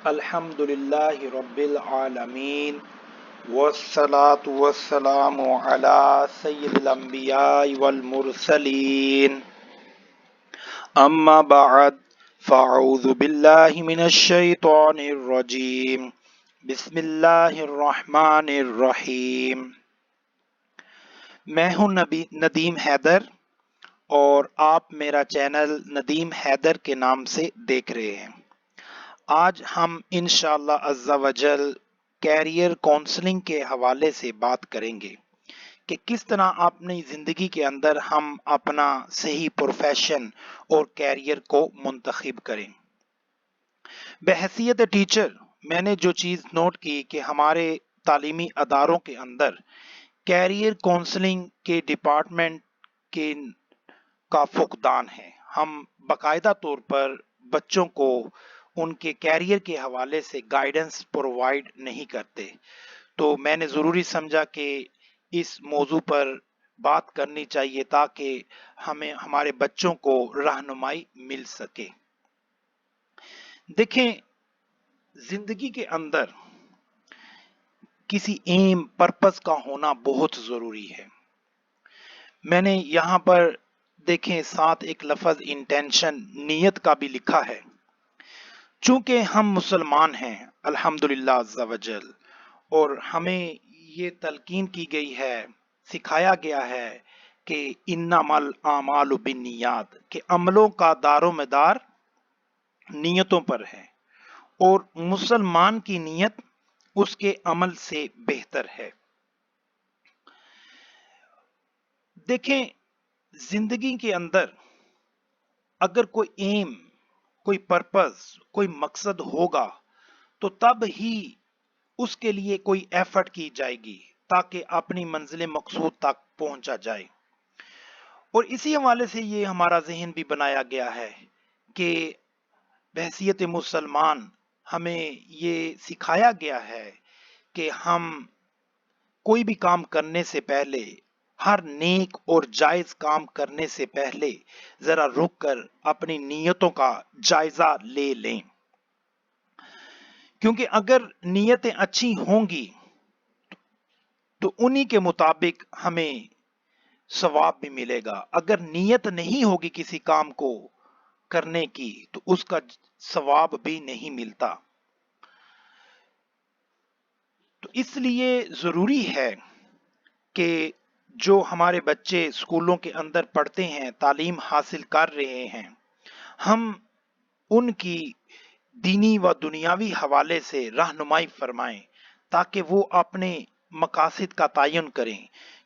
الحمد للہ رب العالمین والصلاة والسلام علی سید الانبیاء والمرسلین اما بعد فاعوذ باللہ من الشیطان الرجیم بسم اللہ الرحمن الرحیم۔ میں ہوں ندیم حیدر اور آپ میرا چینل ندیم حیدر کے نام سے دیکھ رہے ہیں۔ آج ہم انشاءاللہ عز و جل کیریئر کونسلنگ کے حوالے سے بات کریں گے کہ کس طرح اپنی زندگی کے اندر ہم اپنا صحیح پروفیشن اور کیریئر کو منتخب کریں۔ بحیثیت ٹیچر میں نے جو چیز نوٹ کی کہ ہمارے تعلیمی اداروں کے اندر کیریئر کونسلنگ کے ڈپارٹمنٹ کا فقدان ہے۔ ہم باقاعدہ طور پر بچوں کو ان کے کیریئر کے حوالے سے گائیڈنس پرووائیڈ نہیں کرتے، تو میں نے ضروری سمجھا کہ اس موضوع پر بات کرنی چاہیے تاکہ ہمیں ہمارے بچوں کو رہنمائی مل سکے۔ دیکھیں، زندگی کے اندر کسی ایم پرپس کا ہونا بہت ضروری ہے۔ میں نے یہاں پر دیکھیں ساتھ ایک لفظ انٹینشن نیت کا بھی لکھا ہے۔ چونکہ ہم مسلمان ہیں الحمدللہ عز و جل، اور ہمیں یہ تلقین کی گئی ہے، سکھایا گیا ہے کہ انما الاعمال بالنیات، کہ عملوں کا دار و مدار نیتوں پر ہے، اور مسلمان کی نیت اس کے عمل سے بہتر ہے۔ دیکھیں، زندگی کے اندر اگر کوئی ایم، کوئی پرپز، کوئی مقصد ہوگا تو تب ہی اس کے لیے کوئی ایفرٹ کی جائے گی تاکہ اپنی منزل مقصود تک پہنچا جائے۔ اور اسی حوالے سے یہ ہمارا ذہن بھی بنایا گیا ہے کہ بحیثیت مسلمان ہمیں یہ سکھایا گیا ہے کہ ہم کوئی بھی کام کرنے سے پہلے، ہر نیک اور جائز کام کرنے سے پہلے ذرا رک کر اپنی نیتوں کا جائزہ لے لیں، کیونکہ اگر نیتیں اچھی ہوں گی تو انہی کے مطابق ہمیں ثواب بھی ملے گا۔ اگر نیت نہیں ہوگی کسی کام کو کرنے کی تو اس کا ثواب بھی نہیں ملتا۔ تو اس لیے ضروری ہے کہ جو ہمارے بچے اسکولوں کے اندر پڑھتے ہیں، تعلیم حاصل کر رہے ہیں، ہم ان کی دینی و دنیاوی حوالے سے رہنمائی فرمائیں تاکہ وہ اپنے مقاصد کا تعین کریں،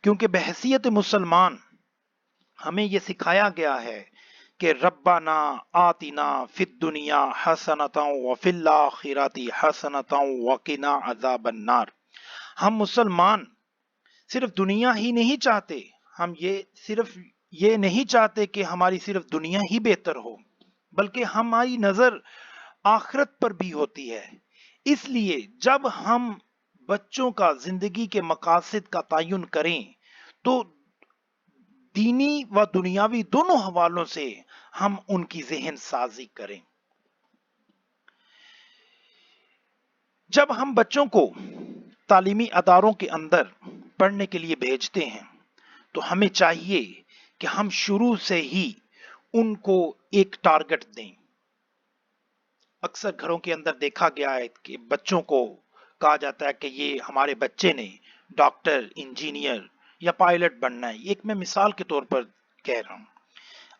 کیونکہ بحیثیت مسلمان ہمیں یہ سکھایا گیا ہے کہ ربنا آتنا فی الدنیا حسنۃ وفی الآخرۃ حسنۃ وقنا عذاب النار۔ ہم مسلمان صرف دنیا ہی نہیں چاہتے، ہم یہ نہیں چاہتے کہ ہماری صرف دنیا ہی بہتر ہو، بلکہ ہماری نظر آخرت پر بھی ہوتی ہے۔ اس لیے جب ہم بچوں کا زندگی کے مقاصد کا تعین کریں تو دینی و دنیاوی دونوں حوالوں سے ہم ان کی ذہن سازی کریں۔ جب ہم بچوں کو تعلیمی اداروں کے اندر پڑھنے کے لیے بھیجتے ہیں تو ہمیں چاہیے کہ ہم شروع سے ہی ان کو ایک ٹارگٹ دیں۔ اکثر گھروں کے اندر دیکھا گیا ہے کہ بچوں کو کہا جاتا ہے کہ یہ ہمارے بچے نے ڈاکٹر، انجینئر یا پائلٹ بننا ہے۔ ایک میں مثال کے طور پر کہہ رہا ہوں،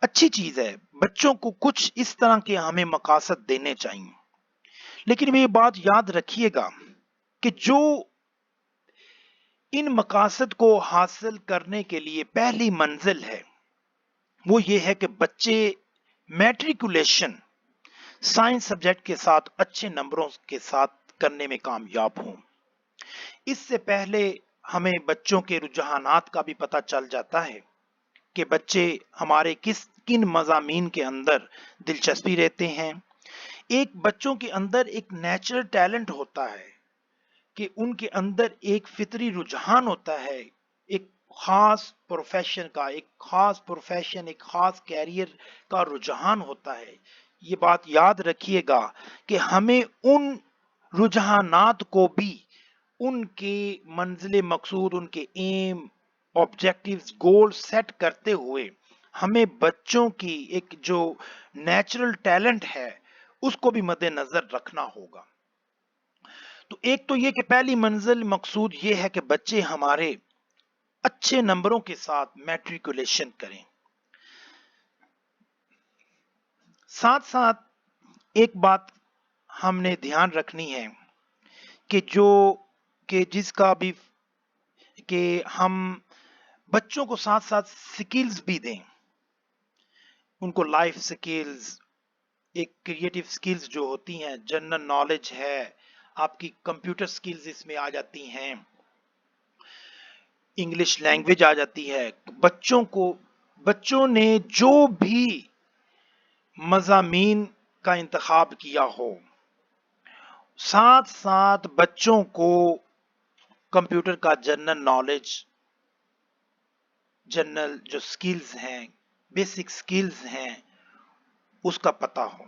اچھی چیز ہے، بچوں کو کچھ اس طرح کے ہمیں مقاصد دینے چاہیے، لیکن یہ بات یاد رکھیے گا کہ جو ان مقاصد کو حاصل کرنے کے لیے پہلی منزل ہے وہ یہ ہے کہ بچے میٹریکولیشن سائنس سبجیکٹ کے ساتھ اچھے نمبروں کے ساتھ کرنے میں کامیاب ہوں۔ اس سے پہلے ہمیں بچوں کے رجحانات کا بھی پتہ چل جاتا ہے کہ بچے ہمارے کن مضامین کے اندر دلچسپی رہتے ہیں۔ ایک بچوں کے اندر ایک نیچرل ٹیلنٹ ہوتا ہے کہ ان کے اندر ایک فطری رجحان ہوتا ہے ایک خاص پروفیشن کا، ایک خاص کیریئر کا رجحان ہوتا ہے۔ یہ بات یاد رکھیے گا کہ ہمیں ان رجحانات کو بھی ان کے منزل مقصود، ان کے ایم، آبجیکٹیوز، گول سیٹ کرتے ہوئے ہمیں بچوں کی ایک جو نیچرل ٹیلنٹ ہے اس کو بھی مد نظر رکھنا ہوگا۔ تو ایک تو یہ کہ پہلی منزل مقصود یہ ہے کہ بچے ہمارے اچھے نمبروں کے ساتھ میٹریکولیشن کریں۔ ساتھ ساتھ ایک بات ہم نے دھیان رکھنی ہے کہ جس کا بھی کہ ہم بچوں کو ساتھ ساتھ سکلز بھی دیں، ان کو لائف سکلز، ایک کریٹیو سکلز جو ہوتی ہیں، جنرل نالج ہے، آپ کی کمپیوٹر سکلز اس میں آ جاتی ہیں، انگلش لینگویج آ جاتی ہے۔ بچوں نے جو بھی مضامین کا انتخاب کیا ہو، ساتھ ساتھ بچوں کو کمپیوٹر کا جنرل نالج، جنرل جو سکلز ہیں، بیسک سکلز ہیں، اس کا پتہ ہو۔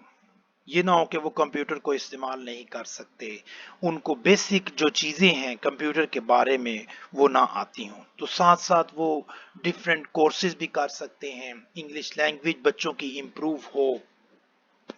یہ نہ ہو کہ وہ کمپیوٹر کو استعمال نہیں کر سکتے، ان کو بیسک جو چیزیں ہیں کمپیوٹر کے بارے میں وہ نہ آتی ہوں۔ تو ساتھ ساتھ وہ ڈیفرنٹ کورسز بھی کر سکتے ہیں، انگلش لینگویج بچوں کی امپروو ہو۔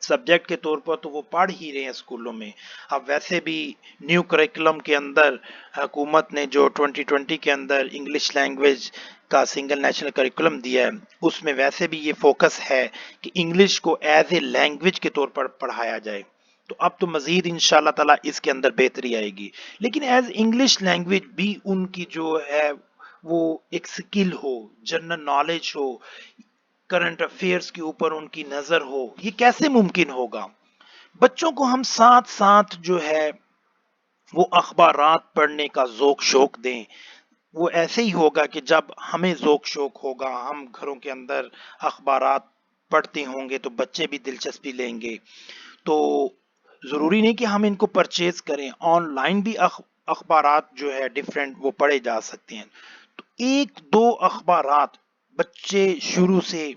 سبجیکٹ کے طور پر تو وہ پڑھ ہی رہے ہیں اسکولوں میں۔ اب ویسے بھی نیو کریکولم کے اندر حکومت نے جو 2020 کے اندر انگلش لینگویج کا سنگل نیشنل کریکولم دیا ہے، اس میں ویسے بھی یہ فوکس ہے کہ انگلش کو ایز اے لینگویج کے طور پر پڑھایا جائے۔ تو اب تو مزید انشاءاللہ تعالی اس کے اندر بہتری آئے گی، لیکن ایز انگلش لینگویج بھی ان کی جو ہے وہ ایک سکل ہو، جنرل نالج ہو، کرنٹ افیئرز کے اوپر ان کی نظر ہو۔ یہ کیسے ممکن ہوگا؟ بچوں کو ہم ساتھ ساتھ جو ہے وہ اخبارات پڑھنے کا ذوق شوق دیں۔ وہ ایسے ہی ہوگا کہ جب ہمیں ذوق شوق ہوگا، ہم گھروں کے اندر اخبارات پڑھتے ہوں گے تو بچے بھی دلچسپی لیں گے۔ تو ضروری نہیں کہ ہم ان کو پرچیز کریں، آن لائن بھی اخبارات جو ہے ڈیفرنٹ وہ پڑھے جا سکتے ہیں۔ تو ایک دو اخبارات بچے شروع سے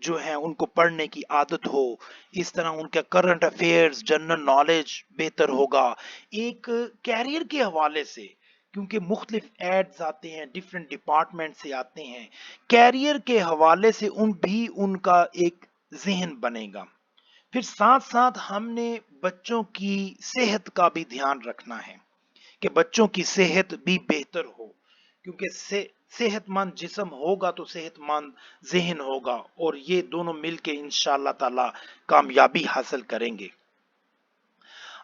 جو ہے ان کو پڑھنے کی عادت ہو، اس طرح ان کا کرنٹ افیئرز، جنرل نالج بہتر ہوگا۔ ایک کیریئر کے حوالے سے، کیونکہ مختلف ایڈز آتے ہیں، ڈیفرنٹ ڈپارٹمنٹ سے آتے ہیں، کیریئر کے حوالے سے ان کا ایک ذہن بنے گا۔ پھر ساتھ ساتھ ہم نے بچوں کی صحت کا بھی دھیان رکھنا ہے کہ بچوں کی صحت بھی بہتر ہو، کیونکہ صحت مند جسم ہوگا تو صحت مند ذہن ہوگا، اور یہ دونوں مل کے انشاءاللہ تعالی کامیابی حاصل کریں گے۔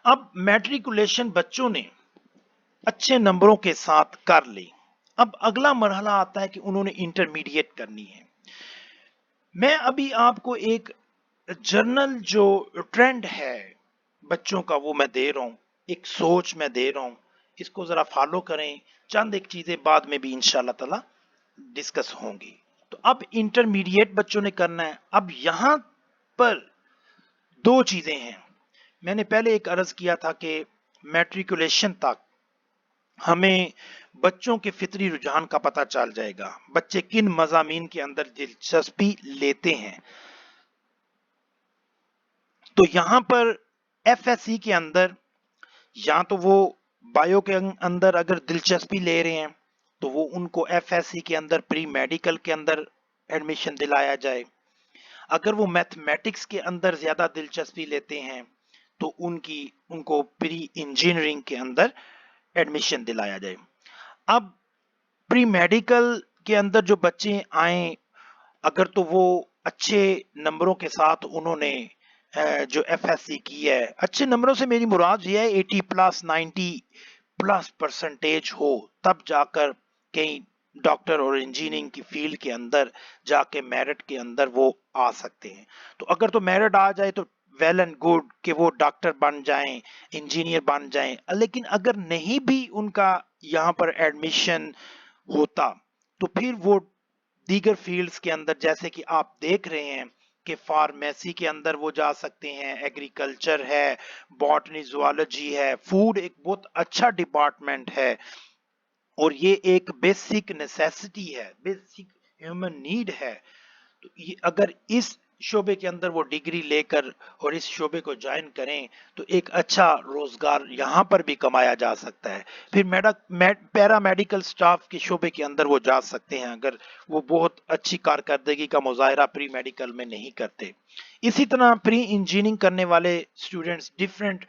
اب میٹریکولیشن بچوں نے اچھے نمبروں کے ساتھ کر لی، اب اگلا مرحلہ آتا ہے کہ انہوں نے انٹرمیڈیٹ کرنی ہے۔ میں ابھی آپ کو ایک جرنل جو ٹرینڈ ہے بچوں کا وہ میں دے رہا ہوں، ایک سوچ میں دے رہا ہوں، اس کو ذرا فالو کریں، چند ایک چیزیں بعد میں بھی انشاءاللہ تعالی ڈسکس ہوں گی۔ تو اب انٹرمیڈیٹ بچوں نے کرنا ہے۔ اب یہاں پر دو چیزیں ہیں، میں نے پہلے ایک عرض کیا تھا کہ میٹریکولیشن تک ہمیں بچوں کے فطری رجحان کا پتہ چل جائے گا، بچے کن مضامین کے اندر دلچسپی لیتے ہیں۔ تو یہاں پر ایف ایس سی کے اندر یا تو وہ بایو کے اندر اگر دلچسپی لے رہے ہیں تو وہ ان کو ایف ایس سی کے اندر پری میڈیکل کے اندر ایڈمیشن دلایا جائے۔ اگر وہ میتھمیٹکس کے اندر زیادہ دلچسپی لیتے ہیں تو ان کو پری انجینئرنگ کے اندر ایڈمیشن دلایا جائے۔ اب پری میڈیکل کے اندر جو بچے آئیں، اگر تو وہ اچھے نمبروں کے ساتھ انہوں نے جو ایف ایس سی کی ہے، اچھے نمبروں سے میری مراد یہ ہے 80+، 90+% ہو، تب جا کر کہیں ڈاکٹر اور انجینئرنگ کی فیلڈ کے اندر جا کے میرٹ کے اندر وہ آ سکتے ہیں۔ تو اگر تو میرٹ آ جائے تو ویل اینڈ گڈ کہ وہ ڈاکٹر بن جائیں، انجینئر بن جائیں، لیکن اگر نہیں بھی ان کا یہاں پر ایڈمیشن ہوتا تو پھر وہ دیگر فیلڈز کے اندر جیسے کہ آپ دیکھ رہے ہیں کہ فارمیسی کے اندر وہ جا سکتے ہیں، ایگریکلچر ہے، باٹنی زوالوجی ہے، فوڈ ایک بہت اچھا ڈپارٹمنٹ ہے، اور یہ ایک بیسک نیسیسٹی ہے، بیسک ہیومن نیڈ ہے۔ تو اگر اس شعبے کے اندر وہ ڈگری لے کر اور اس شعبے کو جوائن کریں تو ایک اچھا روزگار یہاں پر بھی کمایا جا سکتا ہے. پھر پیرا میڈیکل سٹاف کے شعبے کے اندر وہ جا سکتے ہیں اگر وہ بہت اچھی کارکردگی کا مظاہرہ پری میڈیکل میں نہیں کرتے. اسی طرح پری انجینئرنگ کرنے والے اسٹوڈنٹس ڈفرینٹ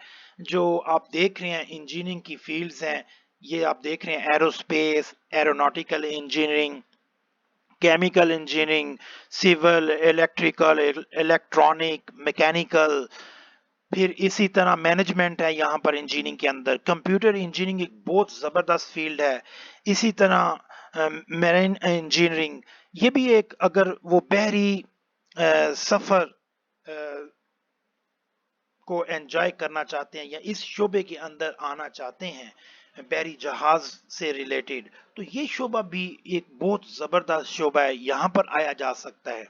جو آپ دیکھ رہے ہیں انجینئرنگ کی فیلڈز ہیں، یہ آپ دیکھ رہے ہیں aerospace, aeronautical engineering, chemical engineering, civil, electrical, electronic, mechanical. پھر اسی طرح مینجمنٹ ہے یہاں پر انجینئرنگ کے اندر. کمپیوٹر انجینئرنگ ایک بہت زبردست فیلڈ ہے. اسی طرح میرین انجینئرنگ، یہ بھی ایک اگر وہ بحری سفر کو انجوائے کرنا چاہتے ہیں یا اس شعبے کے اندر آنا چاہتے ہیں بحری جہاز سے ریلیٹڈ، تو یہ شعبہ بھی ایک بہت زبردست شعبہ ہے، یہاں پر آیا جا سکتا ہے.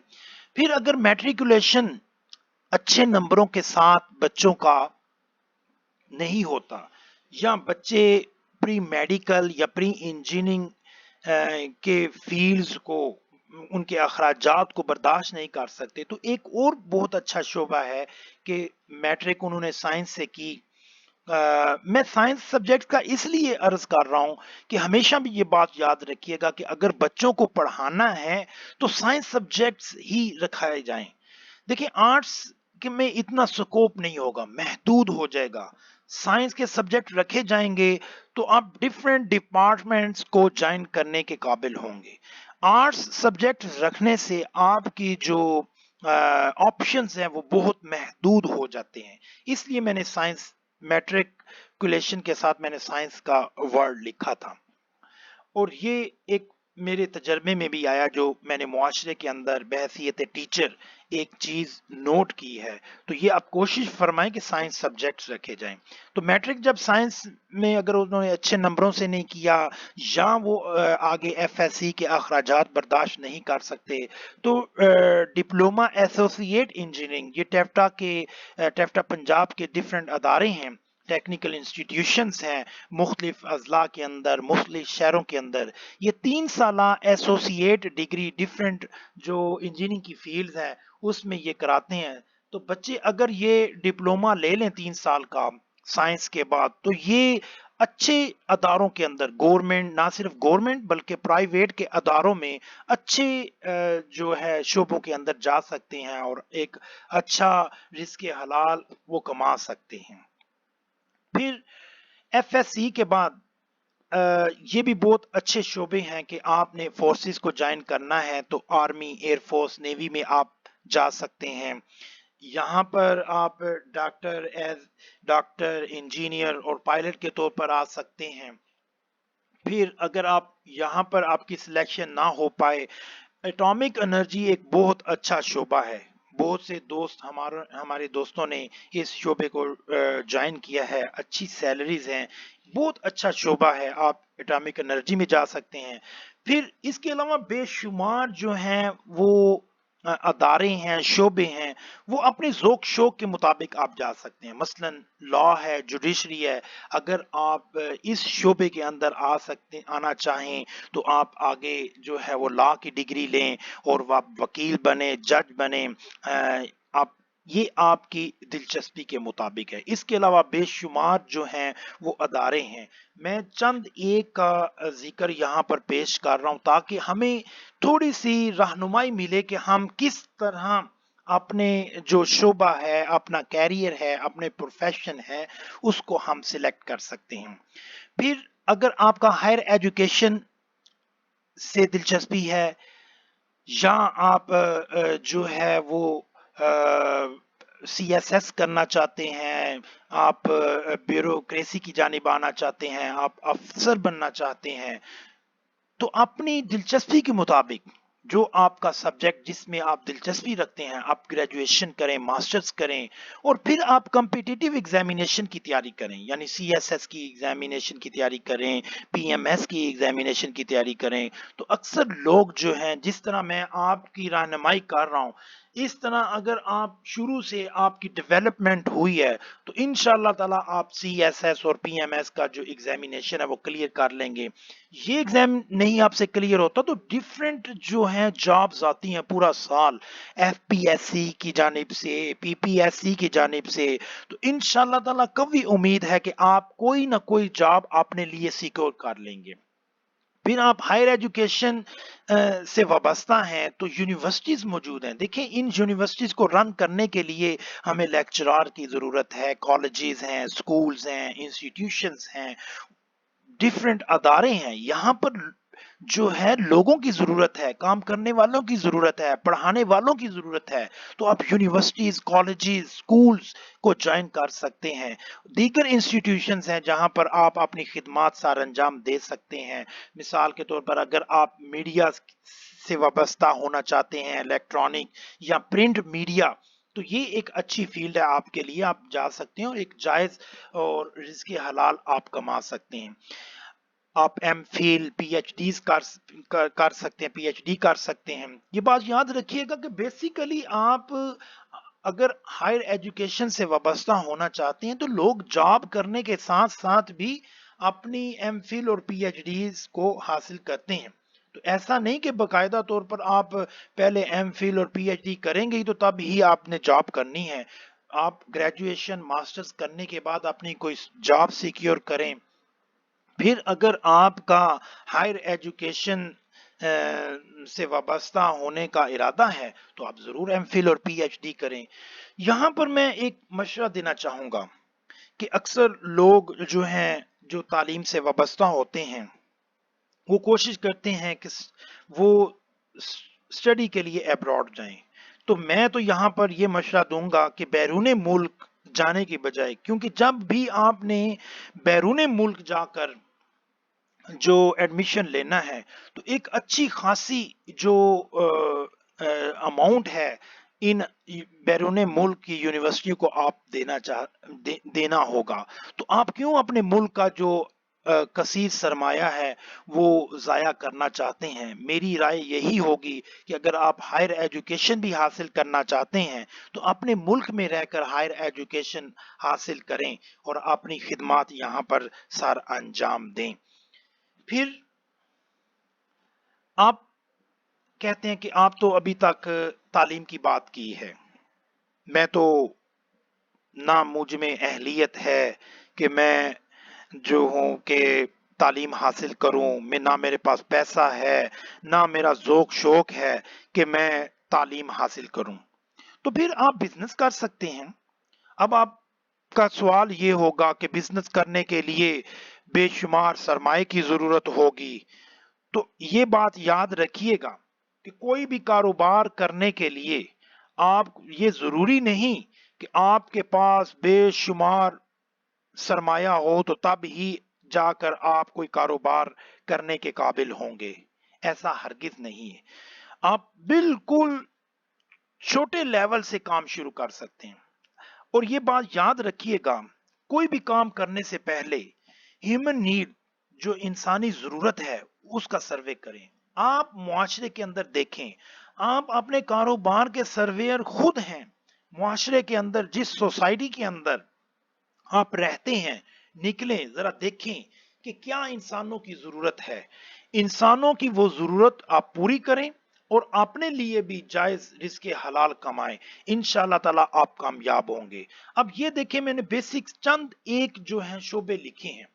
پھر اگر میٹریکولیشن اچھے نمبروں کے ساتھ بچوں کا نہیں ہوتا یا بچے پری میڈیکل یا پری انجینئرنگ کے فیلڈز کو ان کے اخراجات کو برداشت نہیں کر سکتے، تو ایک اور بہت اچھا شعبہ ہے کہ میٹرک انہوں نے سائنس سے کی. میں سائنس سبجیکٹ کا اس لیے عرض کر رہا ہوں کہ ہمیشہ بھی یہ بات یاد رکھیے گا کہ اگر بچوں کو پڑھانا ہے تو سائنس سبجیکٹس ہی رکھائے جائیں. دیکھیں آرٹس میں اتنا سکوپ نہیں ہوگا، محدود ہو جائے گا. سائنس کے سبجیکٹ رکھے جائیں گے تو آپ ڈفرینٹ ڈپارٹمنٹس کو جوائن کرنے کے قابل ہوں گے. آرٹس سبجیکٹ رکھنے سے آپ کی جو آپشنز ہیں وہ بہت محدود ہو جاتے ہیں. اس لیے میں نے سائنس میٹرکولیشن کے ساتھ میں نے سائنس کا ورڈ لکھا تھا. اور یہ ایک میرے تجربے میں بھی آیا جو میں نے معاشرے کے اندر بحیثیت ٹیچر ایک چیز نوٹ کی ہے. تو یہ آپ کوشش فرمائیں کہ سائنس سبجیکٹس رکھے جائیں. تو میٹرک جب سائنس میں اگر انہوں نے اچھے نمبروں سے نہیں کیا یا وہ آگے ایف ایس سی کے اخراجات برداشت نہیں کر سکتے تو ڈپلوما ایسوسیٹ انجینئرنگ، یہ ٹیفٹا پنجاب کے ڈفرینٹ ادارے ہیں، ٹیکنیکل انسٹیٹیوشنز ہیں مختلف اضلاع کے اندر، مختلف شہروں کے اندر. یہ 3 سالہ ایسوسیٹ ڈگری ڈفرینٹ جو انجینئرنگ کی فیلڈز ہیں اس میں یہ کراتے ہیں. تو بچے اگر یہ ڈپلوما لے لیں 3 سال کا سائنس کے بعد تو یہ اچھے اداروں کے اندر، گورنمنٹ، نہ صرف گورنمنٹ بلکہ پرائیویٹ کے اداروں میں اچھے جو ہے شعبوں کے اندر جا سکتے ہیں اور ایک اچھا رزق حلال وہ کما سکتے ہیں. پھر ایف ایس سی کے بعد یہ بھی بہت اچھے شعبے ہیں کہ آپ نے فورسز کو جوائن کرنا ہے تو آرمی، ایئر فورس، نیوی میں آپ جا سکتے ہیں. یہاں پر آپ ڈاکٹر، انجینئر اور پائلٹ کے طور پر آ سکتے ہیں. پھر اگر آپ یہاں پر آپ کی سلیکشن نہ ہو پائے، ایٹامک انرجی ایک بہت اچھا شعبہ ہے. بہت سے دوست ہمارے دوستوں نے اس شعبے کو جوائن کیا ہے، اچھی سیلریز ہیں، بہت اچھا شعبہ ہے، آپ ایٹامک انرجی میں جا سکتے ہیں. پھر اس کے علاوہ بے شمار جو ہیں وہ ادارے ہیں، شعبے ہیں، وہ اپنے ذوق شوق کے مطابق آپ جا سکتے ہیں. مثلا لا ہے، جوڈیشری ہے، اگر آپ اس شعبے کے اندر آنا چاہیں تو آپ آگے جو ہے وہ لا کی ڈگری لیں اور وہ وکیل بنے، جج بنے. یہ آپ کی دلچسپی کے مطابق ہے. اس کے علاوہ بے شمار جو ہیں وہ ادارے ہیں. میں چند ایک کا ذکر یہاں پر پیش کر رہا ہوں تاکہ ہمیں تھوڑی سی رہنمائی ملے کہ ہم کس طرح اپنے جو شعبہ ہے، اپنا کیریئر ہے، اپنے پروفیشن ہے، اس کو ہم سلیکٹ کر سکتے ہیں. پھر اگر آپ کا ہائر ایجوکیشن سے دلچسپی ہے یا آپ جو ہے وہ سی ایس ایس کرنا چاہتے ہیں، آپ بیوروکریسی کی جانب آنا چاہتے ہیں، آپ افسر بننا چاہتے ہیں، تو اپنی دلچسپی کے مطابق جو آپ کا سبجیکٹ جس میں آپ دلچسپی رکھتے ہیں آپ گریجویشن کریں، ماسٹرز کریں اور پھر آپ کمپیٹیٹیو ایگزامینیشن کی تیاری کریں، یعنی سی ایس ایس کی ایگزامینیشن کی تیاری کریں، پی ایم ایس کی ایگزامینیشن کی تیاری کریں. تو اکثر لوگ جو ہیں، جس طرح میں آپ کی رہنمائی کر رہا ہوں، اس طرح اگر آپ شروع سے آپ کی ڈیولپمنٹ ہوئی ہے تو انشاءاللہ تعالی آپ سی ایس ایس اور پی ایم ایس کا جو ایگزامینیشن ہے وہ کلیئر کر لیں گے. یہ ایگزام نہیں آپ سے کلیئر ہوتا تو ڈیفرنٹ جو ہیں جابز آتی ہیں پورا سال، ایف پی ایس سی کی جانب سے، پی پی ایس سی کی جانب سے. تو انشاءاللہ تعالی قوی امید ہے کہ آپ کوئی نہ کوئی جاب اپنے لیے سیکور کر لیں گے. پھر آپ ہائر ایجوکیشن سے وابستہ ہیں تو یونیورسٹیز موجود ہیں. دیکھیں ان یونیورسٹیز کو رن کرنے کے لیے ہمیں لیکچرار کی ضرورت ہے، کالجز ہیں، سکولز ہیں، انسٹیٹیوشنز ہیں، ڈیفرنٹ ادارے ہیں. یہاں پر جو ہے لوگوں کی ضرورت ہے، کام کرنے والوں کی ضرورت ہے، پڑھانے والوں کی ضرورت ہے. تو آپ یونیورسٹیز، کالجز، سکولز کو جوائن کر سکتے ہیں. دیگر انسٹیٹیوشنز ہیں جہاں پر آپ اپنی خدمات سر انجام دے سکتے ہیں. مثال کے طور پر اگر آپ میڈیا سے وابستہ ہونا چاہتے ہیں، الیکٹرانک یا پرنٹ میڈیا، تو یہ ایک اچھی فیلڈ ہے آپ کے لیے، آپ جا سکتے ہیں اور ایک جائز اور رزق حلال آپ کما سکتے ہیں. آپ ایم فیل پی ایچ ڈیز کر سکتے ہیں، پی ایچ ڈی کر سکتے ہیں. یہ بات یاد رکھیے گا کہ بیسیکلی آپ اگر ہائر ایجوکیشن سے وابستہ ہونا چاہتے ہیں تو لوگ جاب کرنے کے ساتھ ساتھ بھی اپنی ایم فل اور پی ایچ ڈیز کو حاصل کرتے ہیں. تو ایسا نہیں کہ باقاعدہ طور پر آپ پہلے ایم فل اور پی ایچ ڈی کریں گے تو تب ہی آپ نے جاب کرنی ہے. آپ گریجویشن ماسٹرز کرنے کے بعد اپنی کوئی جاب سیکیور کریں. پھر اگر آپ کا ہائر ایجوکیشن سے وابستہ ہونے کا ارادہ ہے تو آپ ضرور ایم فل اور پی ایچ ڈی کریں. یہاں پر میں ایک مشورہ دینا چاہوں گا کہ اکثر لوگ جو ہیں جو تعلیم سے وابستہ ہوتے ہیں وہ کوشش کرتے ہیں کہ وہ اسٹڈی کے لیے ابراڈ جائیں. تو میں تو یہاں پر یہ مشورہ دوں گا کہ بیرون ملک جانے کی بجائے، کیونکہ جب بھی آپ نے بیرون ملک جا کر جو ایڈمیشن لینا ہے تو ایک اچھی خاصی جو اماؤنٹ ہے ان بیرون ملک کی یونیورسٹی کو آپ دینا ہوگا. تو آپ کیوں اپنے ملک کا جو کثیر سرمایہ ہے وہ ضائع کرنا چاہتے ہیں؟ میری رائے یہی ہوگی کہ اگر آپ ہائر ایجوکیشن بھی حاصل کرنا چاہتے ہیں تو اپنے ملک میں رہ کر ہائر ایجوکیشن حاصل کریں اور اپنی خدمات یہاں پر سر انجام دیں. پھر آپ کہتے ہیں کہ آپ تو ابھی تک تعلیم کی بات کی ہے، میں تو نہ مجھ میں اہلیت ہے کہ میں جو ہوں کہ تعلیم حاصل کروں، میں نہ میرے پاس پیسہ ہے نہ میرا ذوق شوق ہے کہ میں تعلیم حاصل کروں. تو پھر آپ بزنس کر سکتے ہیں. اب آپ کا سوال یہ ہوگا کہ بزنس کرنے کے لیے بے شمار سرمائے کی ضرورت ہوگی. تو یہ بات یاد رکھیے گا کہ کوئی بھی کاروبار کرنے کے لیے آپ یہ ضروری نہیں کہ آپ کے پاس بے شمار سرمایہ ہو تو تب ہی جا کر آپ کوئی کاروبار کرنے کے قابل ہوں گے. ایسا ہرگز نہیں ہے. آپ بالکل چھوٹے لیول سے کام شروع کر سکتے ہیں. اور یہ بات یاد رکھیے گا، کوئی بھی کام کرنے سے پہلے ہیومن نیڈ جو انسانی ضرورت ہے اس کا سروے کریں. آپ معاشرے کے اندر دیکھیں، آپ اپنے کاروبار کے سرویئر خود ہیں. معاشرے کے اندر جس سوسائٹی کے اندر آپ رہتے ہیں نکلیں ذرا دیکھیں کہ کیا انسانوں کی ضرورت ہے. انسانوں کی وہ ضرورت آپ پوری کریں اور اپنے لیے بھی جائز رزق حلال کمائیں. انشاءاللہ تعالی آپ کامیاب ہوں گے. اب یہ دیکھیں میں نے بیسک چند ایک جو ہیں شعبے لکھے ہیں.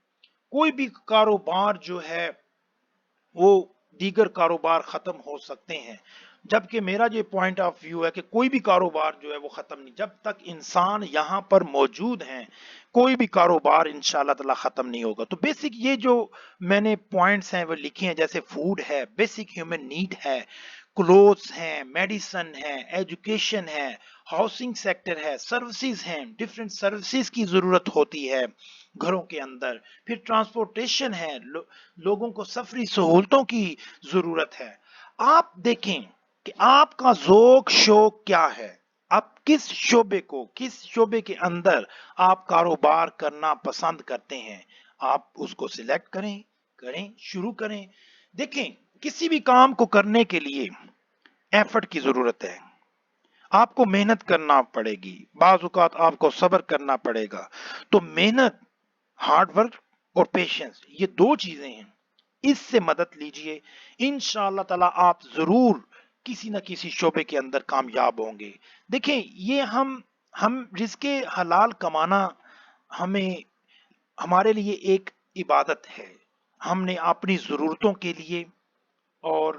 کوئی بھی کاروبار جو ہے وہ دیگر کاروبار ختم ہو سکتے ہیں، جبکہ میرا یہ پوائنٹ آف ویو ہے کہ کوئی بھی کاروبار جو ہے وہ ختم نہیں. جب تک انسان یہاں پر موجود ہیں کوئی بھی کاروبار انشاءاللہ تعالی ختم نہیں ہوگا. تو بیسک یہ جو میں نے پوائنٹس ہیں وہ لکھے ہیں، جیسے فوڈ ہے، بیسک ہیومن نیڈ ہے، کلوتھس ہیں، میڈیسن ہے، ایجوکیشن ہے، ہاؤسنگ سیکٹر ہے، سروسز ہیں، ڈفرینٹ سروسز کی ضرورت ہوتی ہے گھروں کے اندر. پھر ٹرانسپورٹیشن ہے، لوگوں کو سفری سہولتوں کی ضرورت ہے. آپ دیکھیں کہ آپ کا ذوق شوق کیا ہے، آپ کس شعبے کے اندر آپ کاروبار کرنا پسند کرتے ہیں. آپ اس کو سلیکٹ کریں شروع کریں. دیکھیں کسی بھی کام کو کرنے کے لیے ایفرٹ کی ضرورت ہے. آپ کو محنت کرنا پڑے گی، بعض اوقات آپ کو صبر کرنا پڑے گا۔ تو محنت، ہارڈ ورک اور پیشنس، یہ دو چیزیں ہیں، اس سے مدد لیجئے، انشاءاللہ تعالی آپ ضرور کسی نہ کسی شعبے کے اندر کامیاب ہوں گے۔ دیکھیں، یہ ہم رزق حلال کمانا ہمیں ہمارے لیے ایک عبادت ہے۔ ہم نے اپنی ضرورتوں کے لیے اور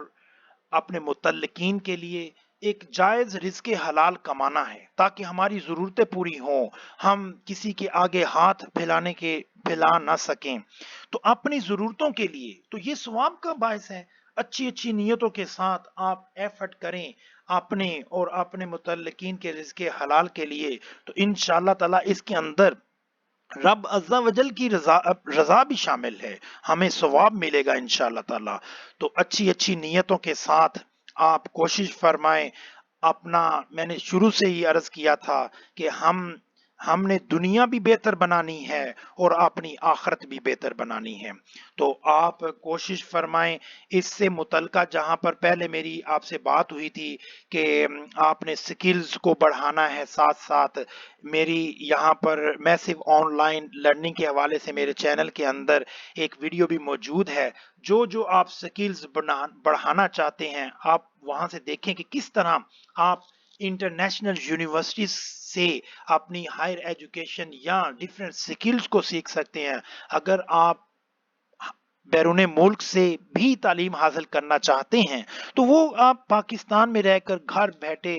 اپنے متعلقین کے لیے ایک جائز رزق حلال کمانا ہے تاکہ ہماری ضرورتیں پوری ہوں، ہم کسی کے آگے ہاتھ پھیلا نہ سکیں۔ تو اپنی ضرورتوں کے لیے تو یہ ثواب کا باعث ہے۔ اچھی اچھی نیتوں کے ساتھ آپ ایفرٹ کریں اپنے اور اپنے متعلقین کے رزق حلال کے لیے، تو انشاءاللہ تعالی اس کے اندر رب عز و جل کی رضا بھی شامل ہے، ہمیں ثواب ملے گا انشاءاللہ تعالی۔ تو اچھی اچھی نیتوں کے ساتھ آپ کوشش فرمائیں اپنا، میں نے شروع سے ہی عرض کیا تھا کہ ہم نے دنیا بھی بہتر بنانی ہے اور اپنی آخرت بھی بہتر بنانی ہے۔ تو آپ کوشش فرمائیں اس سے متعلقہ، جہاں پر پہلے میری آپ سے بات ہوئی تھی کہ آپ نے سکلز کو بڑھانا ہے، ساتھ ساتھ میری یہاں پر میسو آن لائن لرننگ کے حوالے سے میرے چینل کے اندر ایک ویڈیو بھی موجود ہے۔ جو آپ سکلز بڑھانا چاہتے ہیں، آپ وہاں سے دیکھیں کہ کس طرح آپ انٹرنیشنل یونیورسٹیز سے اپنی ہائر ایجوکیشن یا ڈیفرنٹ سکلز کو سیکھ سکتے ہیں۔ اگر آپ بیرون ملک سے بھی تعلیم حاصل کرنا چاہتے ہیں تو وہ آپ پاکستان میں رہ کر گھر بیٹھے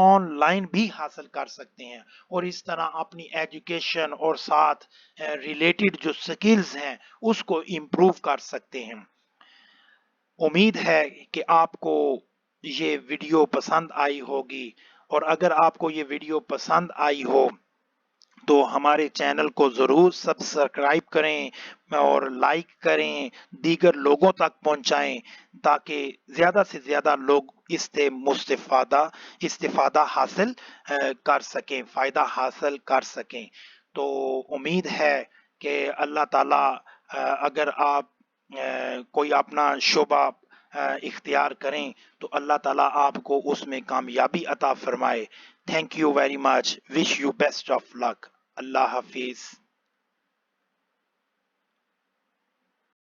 آن لائن بھی حاصل کر سکتے ہیں، اور اس طرح اپنی ایجوکیشن اور ساتھ ریلیٹڈ جو سکلز ہیں اس کو امپروو کر سکتے ہیں۔ امید ہے کہ آپ کو یہ ویڈیو پسند آئی ہوگی، اور اگر آپ کو یہ ویڈیو پسند آئی ہو تو ہمارے چینل کو ضرور سبسکرائب کریں اور لائک کریں، دیگر لوگوں تک پہنچائیں تاکہ زیادہ سے زیادہ لوگ اس سے استفادہ حاصل کر سکیں، فائدہ حاصل کر سکیں۔ تو امید ہے کہ اللہ تعالی اگر آپ کوئی اپنا شعبہ اختیار کریں تو اللہ تعالیٰ آپ کو اس میں کامیابی عطا فرمائے۔ Thank you very much, wish you best of luck. اللہ حافظ۔